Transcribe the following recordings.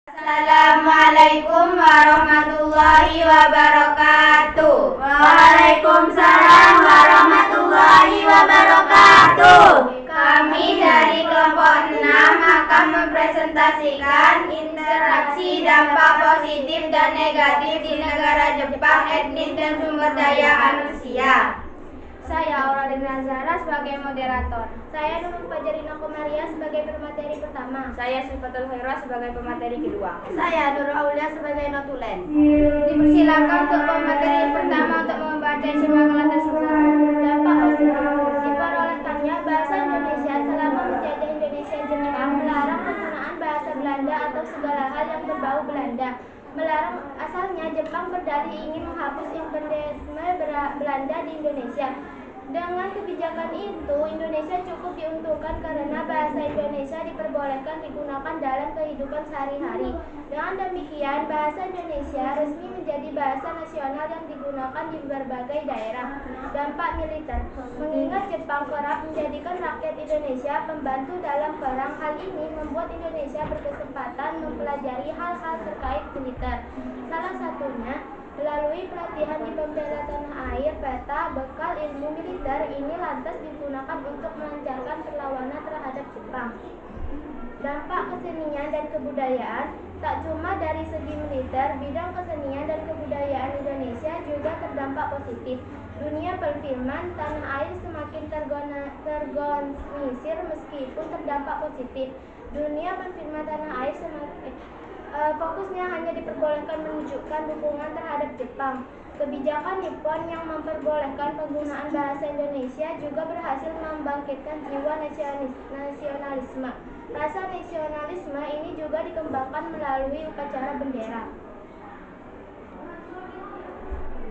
Assalamualaikum warahmatullahi wabarakatuh. Waalaikumsalam warahmatullahi wabarakatuh. Kami dari kelompok 6 akan mempresentasikan interaksi dampak positif dan negatif di negara Jepang, etnis dan sumber daya manusia. Saya Auradina Zahra sebagai moderator. Saya Nurul Fajarina Komaria sebagai pemateri pertama. Saya Sifatul Khairah sebagai pemateri kedua. Saya Nur Aulia sebagai notulen. Dipersilakan untuk pemateri pertama untuk membaca isi makalah tersebut. Dampak positif. Diperolehkannya bahasa Indonesia selama menjajah Indonesia Jepang melarang penggunaan bahasa Belanda atau segala hal yang berbau Belanda. Melarang asalnya Jepang berdalih ingin menghapus imperialisme Belanda di Indonesia. Dengan kebijakan itu, Indonesia cukup diuntungkan karena bahasa Indonesia diperbolehkan digunakan dalam kehidupan sehari-hari. Dengan demikian, bahasa Indonesia resmi menjadi bahasa nasional yang digunakan di berbagai daerah. Dampak militer. Mengingat Jepang kerap menjadikan rakyat Indonesia pembantu dalam perang, hal ini membuat Indonesia berkesempatan mempelajari hal-hal terkait militer. Salah satunya melalui pelatihan di pembela tanah air, peta, bekal ilmu militer ini lantas digunakan untuk melancarkan perlawanan terhadap Jepang. Dampak kesenian dan kebudayaan. Tak cuma dari segi militer, bidang kesenian dan kebudayaan Indonesia juga terdampak positif. Dunia perfilman tanah air semakin terorganisir meskipun terdampak positif. Dunia perfilman tanah air fokusnya hanya diperbolehkan menunjukkan dukungan terhadap Jepang. Kebijakan Nippon yang memperbolehkan penggunaan bahasa Indonesia juga berhasil membangkitkan jiwa nasionalisme. Rasa nasionalisme ini juga dikembangkan melalui upacara bendera.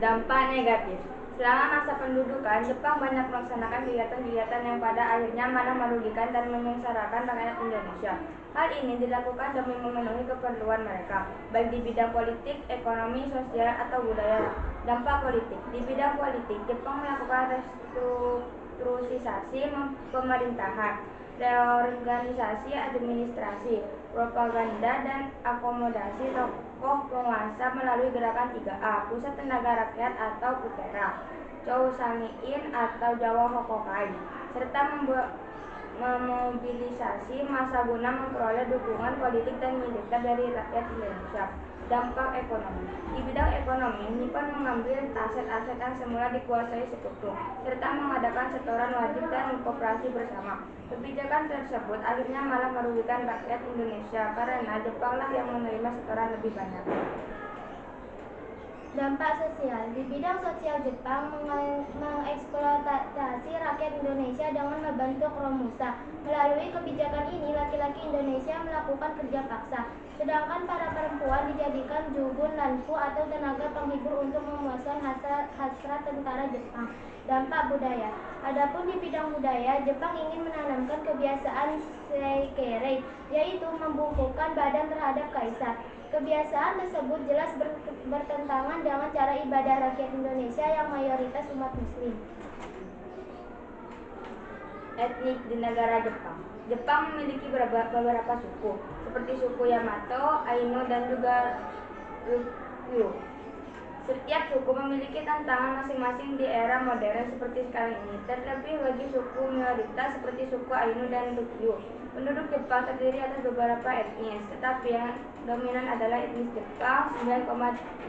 Dampak negatif. Selama masa pendudukan, Jepang banyak melaksanakan kegiatan-kegiatan yang pada akhirnya malah merugikan dan menyengsarakan rakyat Indonesia. Hal ini dilakukan demi memenuhi keperluan mereka, baik di bidang politik, ekonomi, sosial, atau budaya. Dampak politik. Di bidang politik, Jepang melakukan restrukturisasi pemerintahan, reorganisasi administrasi, propaganda, dan akomodasi tokoh penguasa melalui gerakan 3A, Pusat Tenaga Rakyat atau PUTERA, Chousangiin atau Jawa Hokokai, serta memobilisasi massa guna memperoleh dukungan politik dan militer dari rakyat Indonesia. Dampak ekonomi. Di bidang ekonomi, Nippon mengambil aset-aset yang semula dikuasai sekutu, serta mengadakan setoran wajib dan koperasi bersama. Kebijakan tersebut akhirnya malah merugikan rakyat Indonesia karena Jepanglah yang menerima setoran lebih banyak. Dampak sosial. Di bidang sosial, Jepang mengeksploitasi rakyat Indonesia dengan membentuk Romusa. Melalui kebijakan ini, laki-laki Indonesia melakukan kerja paksa, sedangkan para perempuan dijadikan jugun lanfu atau tenaga penghibur untuk memuaskan hasrat tentara Jepang. Dampak budaya. Adapun di bidang budaya, Jepang ingin menanamkan kebiasaan seikei, yaitu membungkukkan badan terhadap kaisar. Kebiasaan tersebut jelas bertentangan dengan cara ibadah rakyat Indonesia yang mayoritas umat muslim. Etnis di negara Jepang. Jepang memiliki beberapa suku, seperti suku Yamato, Ainu, dan juga Ryukyu. Setiap suku memiliki tantangan masing-masing di era modern seperti sekarang ini, terlebih bagi suku minoritas seperti suku Ainu dan Ryukyu. Penduduk Jepang terdiri atas beberapa etnis, tetapi yang dominan adalah etnis Jepang 9,5%,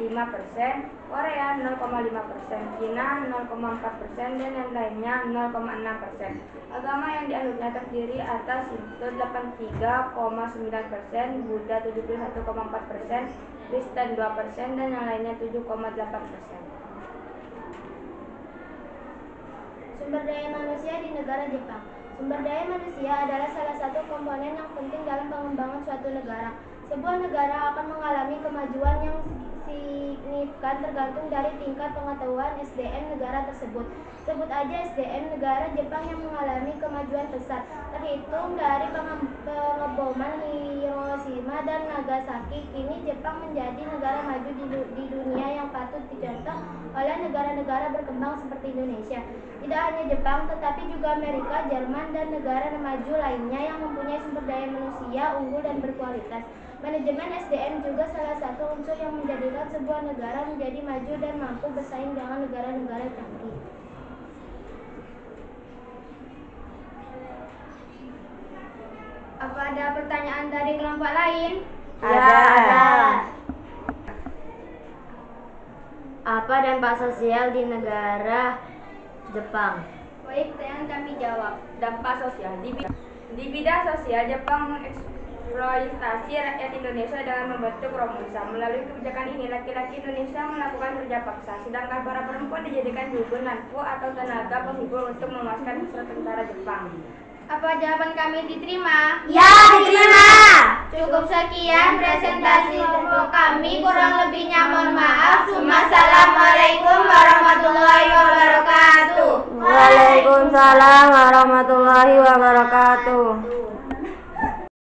Korea 0,5%, Cina 0,4%, dan yang lainnya 0,6%. Agama yang dianutnya terdiri atas Shinto 83,9%, Buddha 71,4%, Kristen 2%, dan yang lainnya 7,8%. Sumber daya manusia di negara Jepang. Sumber daya manusia adalah salah satu komponen yang penting dalam pengembangan suatu negara. Sebuah negara akan mengalami kemajuan yang signifikan tergantung dari tingkat pengetahuan SDM negara tersebut. Sebut aja SDM negara Jepang yang mengalami kemajuan pesat, terhitung dari pengeboman Hiroshima dan Nagasaki. Kini Jepang menjadi negara maju di dunia yang patut dicontoh oleh negara-negara berkembang seperti Indonesia. Tidak hanya Jepang, tetapi juga Amerika, Jerman, dan negara maju lainnya yang mempunyai sumber daya manusia unggul dan berkualitas. Manajemen SDM juga salah satu unsur yang menjadikan sebuah negara menjadi maju dan mampu bersaing dengan negara-negara canggih. Apa ada pertanyaan dari kelompok lain? Ada. Apa dampak sosial di negara Jepang? Baik, pertanyaan kami jawab. Dampak sosial di bidang sosial, Jepang mengeksploitasi rakyat Indonesia dengan membentuk Romusa. Melalui kebijakan ini, laki-laki Indonesia melakukan kerja paksa, sedangkan para perempuan dijadikan dukun, nanfu atau tenaga penghibur untuk memuaskan hasrat tentara Jepang. Apa jawaban kami diterima? Ya, diterima. Cukup sekian presentasi kelompok kami, kurang lebihnya mohon maaf. Wassalamualaikum warahmatullahi wabarakatuh. Waalaikumsalam warahmatullahi wabarakatuh.